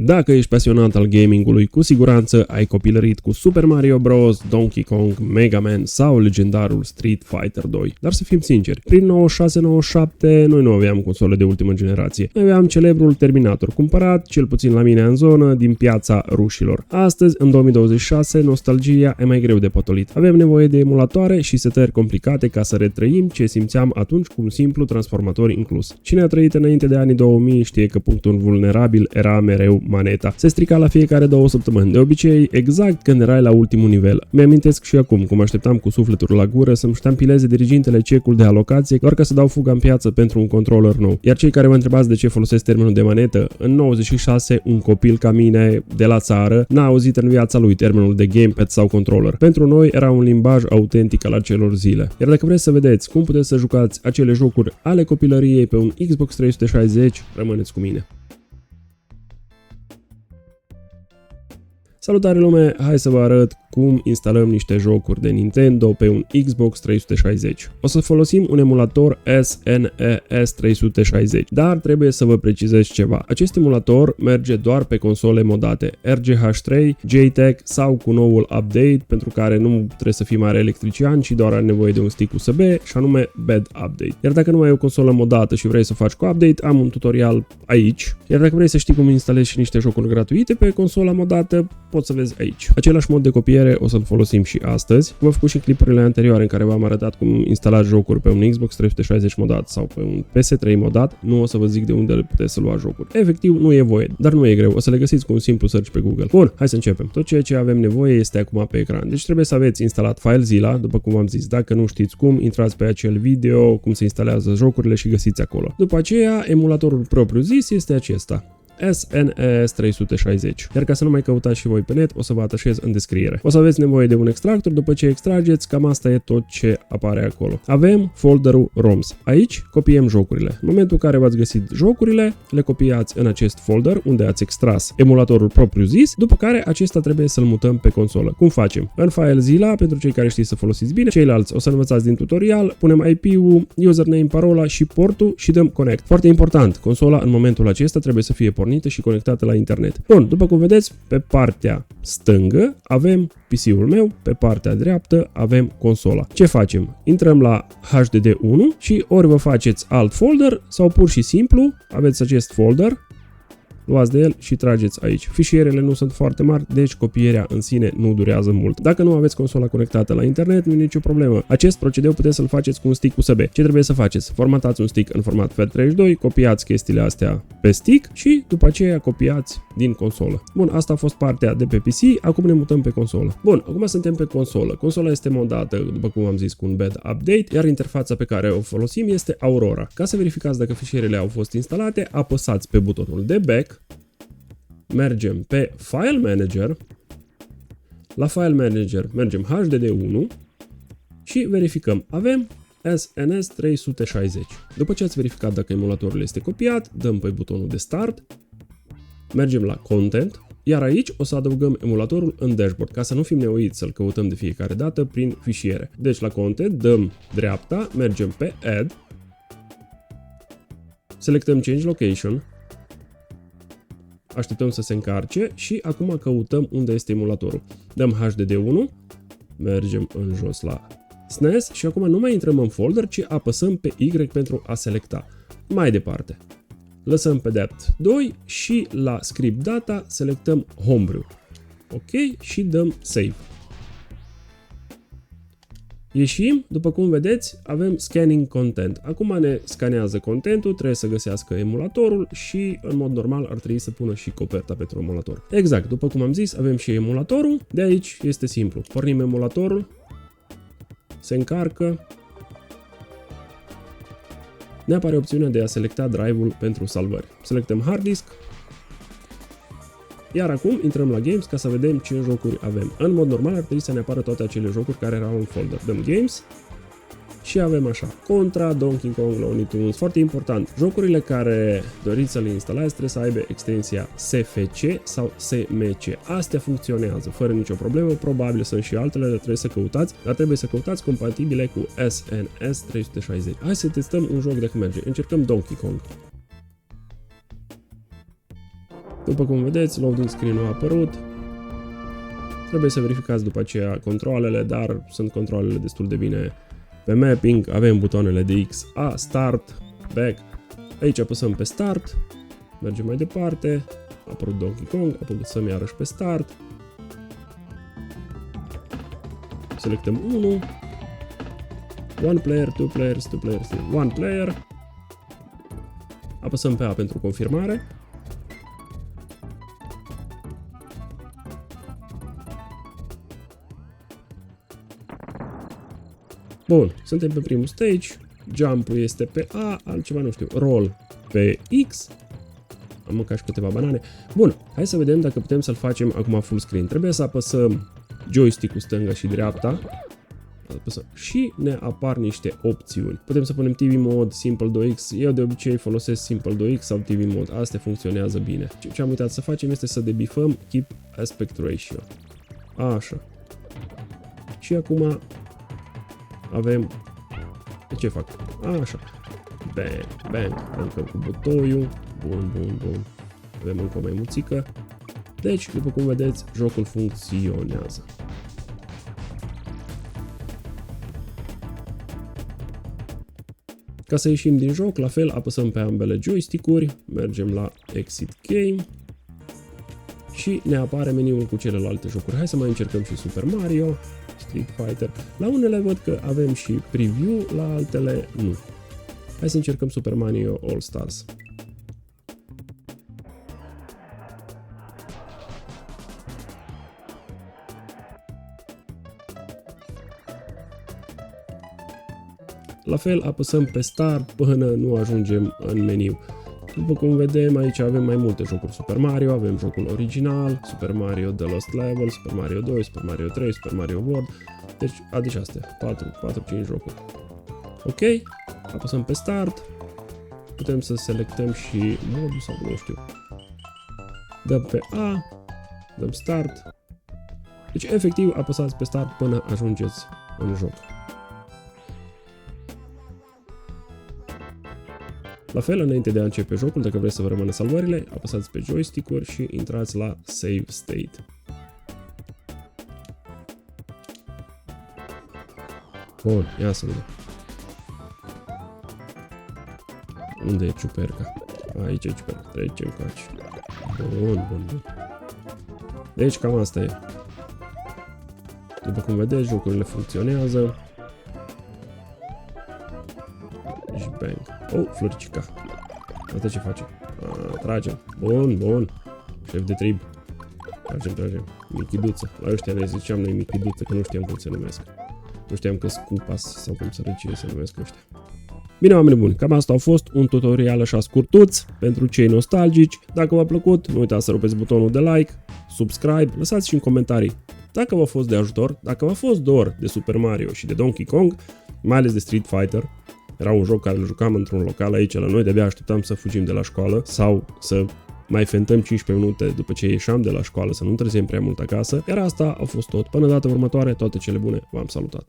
Dacă ești pasionat al gamingului, cu siguranță ai copilărit cu Super Mario Bros, Donkey Kong, Mega Man sau legendarul Street Fighter 2. Dar să fim sinceri, prin 96-97 noi nu aveam console de ultimă generație. Noi aveam celebrul Terminator, cumpărat, cel puțin la mine în zonă, din piața rușilor. Astăzi, în 2026, nostalgia e mai greu de potolit. Avem nevoie de emulatoare și setări complicate ca să retrăim ce simțeam atunci cu un simplu transformator inclus. Cine a trăit înainte de anii 2000 știe că punctul vulnerabil era mereu maneta. Se strica la fiecare 2 săptămâni, de obicei exact când erai la ultimul nivel. Mi-amintesc și acum cum așteptam cu sufletul la gură să-mi ștampileze dirigintele cecul de alocație doar ca să dau fuga în piață pentru un controller nou. Iar cei care mă întrebați de ce folosesc termenul de manetă, în 96 un copil ca mine de la țară n-a auzit în viața lui termenul de gamepad sau controller. Pentru noi era un limbaj autentic al acelor zile. Iar dacă vreți să vedeți cum puteți să jucați acele jocuri ale copilăriei pe un Xbox 360, rămâneți cu mine. Salutare lume, hai să vă arăt cum instalăm niște jocuri de Nintendo pe un Xbox 360. O să folosim un emulator SNES 360, dar trebuie să vă precizez ceva. Acest emulator merge doar pe console modate RGH3, JTAG sau cu noul update, pentru care nu trebuie să fii mare electrician, ci doar are nevoie de un stick USB, și anume BAD Update. Iar dacă nu ai o consolă modată și vrei să faci cu update, am un tutorial aici. Iar dacă vrei să știi cum instalezi și niște jocuri gratuite pe consola modată, poți să vezi aici. Același mod de copiere o să-l folosim și astăzi. V-am făcut și clipurile anterioare în care v-am arătat cum instalați jocuri pe un Xbox 360 modat sau pe un PS3 modat. Nu o să vă zic de unde puteți să luați jocuri. Efectiv, nu e voie, dar nu e greu. O să le găsiți cu un simplu search pe Google. Bun, hai să începem. Tot ceea ce avem nevoie este acum pe ecran. Deci trebuie să aveți instalat FileZilla, după cum am zis. Dacă nu știți cum, intrați pe acel video, cum se instalează jocurile și găsiți acolo. După aceea, emulatorul propriu zis este acesta. SNES 360. Iar ca să nu mai căutați și voi pe net, o să vă atașez în descriere. O să aveți nevoie de un extractor, după ce extrageți, cam asta e tot ce apare acolo. Avem folderul ROMs. Aici copiem jocurile. În momentul în care v-ați găsit jocurile, le copiați în acest folder unde ați extras emulatorul propriu zis, după care acesta trebuie să-l mutăm pe consolă. Cum facem? În FileZilla, pentru cei care știți să folosiți bine, ceilalți o să învățați din tutorial, punem IP-ul, username, parola și portul și dăm connect. Foarte important, consola în momentul acesta trebuie să fie și conectată la internet. Bun, după cum vedeți, pe partea stângă avem PC-ul meu, pe partea dreaptă avem consola. Ce facem? Intrăm la HDD1 și ori vă faceți alt folder sau pur și simplu aveți acest folder, luați de el și trageți aici. Fișierele nu sunt foarte mari, deci copierea în sine nu durează mult. Dacă nu aveți consola conectată la internet, nu e nicio problemă. Acest procedeu puteți să-l faceți cu un stick USB. Ce trebuie să faceți? Formatați un stick în format FAT32, copiați chestiile astea pe stick și după aceea copiați din consolă. Bun, asta a fost partea de pe PC, acum ne mutăm pe consolă. Bun, acum suntem pe consolă. Consola este modată, după cum am zis, cu un BAD Update, iar interfața pe care o folosim este Aurora. Ca să verificați dacă fișierele au fost instalate, apăsați pe butonul de back. Mergem pe File Manager, la File Manager mergem HDD1 și verificăm. Avem SNES 360. După ce ați verificat dacă emulatorul este copiat, dăm pe butonul de Start, mergem la Content, iar aici o să adăugăm emulatorul în dashboard, ca să nu fim nevoiți să-l căutăm de fiecare dată prin fișiere. Deci la Content dăm dreapta, mergem pe Add, selectăm Change Location, așteptăm să se încarce și acum căutăm unde este emulatorul. Dăm HDD1, mergem în jos la SNES și acum nu mai intrăm în folder, ci apăsăm pe Y pentru a selecta. Mai departe, lăsăm pe Depth 2 și la Script Data selectăm Homebrew. Ok, și dăm Save. Ieșim, după cum vedeți, avem Scanning Content. Acum ne scanează contentul, trebuie să găsească emulatorul și, în mod normal, ar trebui să pună și coperta pentru emulator. Exact, după cum am zis, avem și emulatorul. De aici este simplu. Pornim emulatorul, se încarcă, ne apare opțiunea de a selecta drive-ul pentru salvări. Selectăm Hard Disk. Iar acum intrăm la Games ca să vedem ce jocuri avem. În mod normal ar trebui să ne apară toate acele jocuri care erau în folder. Dăm Games și avem așa: Contra, Donkey Kong, Looney Tunes. Foarte important, jocurile care doriți să le instalați trebuie să aibă extensia SFC sau SMC. Astea funcționează fără nicio problemă, probabil sunt și altele, dar trebuie să căutați compatibile cu SNES 360. Hai să testăm un joc dacă merge. Încercăm Donkey Kong. După cum vedeți, loading screen-ul a apărut. Trebuie să verificați după aceea controlele, dar sunt controlele destul de bine pe mapping. Avem butoanele de X, A, Start, Back. Aici apăsăm pe Start, mergem mai departe, a apărut Donkey Kong, apăsăm iarăși pe Start. Selectăm 1, 1 player, 2 players, 2 players, 1 player. Apăsăm pe A pentru confirmare. Bun, suntem pe primul stage, jump-ul este pe A, altceva nu știu, roll pe X. Am mâncat și câteva banane. Bun, hai să vedem dacă putem să-l facem acum full screen. Trebuie să apăsăm joystick-ul stânga și dreapta. Apăsăm și ne apar niște opțiuni. Putem să punem TV Mode, Simple 2X. Eu de obicei folosesc Simple 2X sau TV Mode. Astea funcționează bine. Ce am uitat să facem este să debifăm Keep Aspect Ratio. Așa. Și acum avem... Ce fac? Așa. Bang, bang. Aruncăm cu butoiul. Bun, bun, bun. Avem încă o maimuțică. Deci, după cum vedeți, jocul funcționează. Ca să ieșim din joc, la fel apăsăm pe ambele joystick-uri, mergem la Exit Game și ne apare meniul cu celelalte jocuri. Hai să mai încercăm și Super Mario, Street Fighter. La unele văd că avem și preview, la altele nu. Hai să încercăm Super Mario All Stars. La fel apăsăm pe Start până nu ajungem în meniu. După cum vedem, aici avem mai multe jocuri Super Mario, avem jocul original, Super Mario The Lost Level, Super Mario 2, Super Mario 3, Super Mario World. Deci astea, 4-5 jocuri. Ok, apăsăm pe Start, putem să selectăm și modul sau nu știu. Dăm pe A, dăm Start. Deci efectiv apăsați pe Start până ajungeți în joc. La fel, înainte de a începe jocul, dacă vreți să vă rămână salvările, apăsați pe joystick-uri și intrați la Save State. Bun, ia să vedem. Unde e ciuperca? Aici e ciuperca, trecem cu aici. Bun, bun, bun. Deci cam asta e. După cum vedeți, jocurile funcționează. Și bang. Oh, floricica. Asta ce face? Tragem. Bun, bun. Șef de trib. Tragem. Michiduță. La ăștia le ziceam noi michiduță, că nu știam cum se numesc. Nu știam că scupas sau cum sărăcie se numesc ăștia. Bine, oameni buni, cam asta a fost un tutorial așa scurtuț pentru cei nostalgici. Dacă v-a plăcut, nu uitați să rupeți butonul de like, subscribe, lăsați și în comentarii dacă v-a fost de ajutor, dacă v-a fost dor de Super Mario și de Donkey Kong, mai ales de Street Fighter. Era un joc care îl jucam într-un local aici la noi, de-abia așteptam să fugim de la școală sau să mai fentăm 15 minute după ce ieșeam de la școală, să nu întârziem prea mult acasă. Iar asta a fost tot. Până data următoare, toate cele bune, v-am salutat!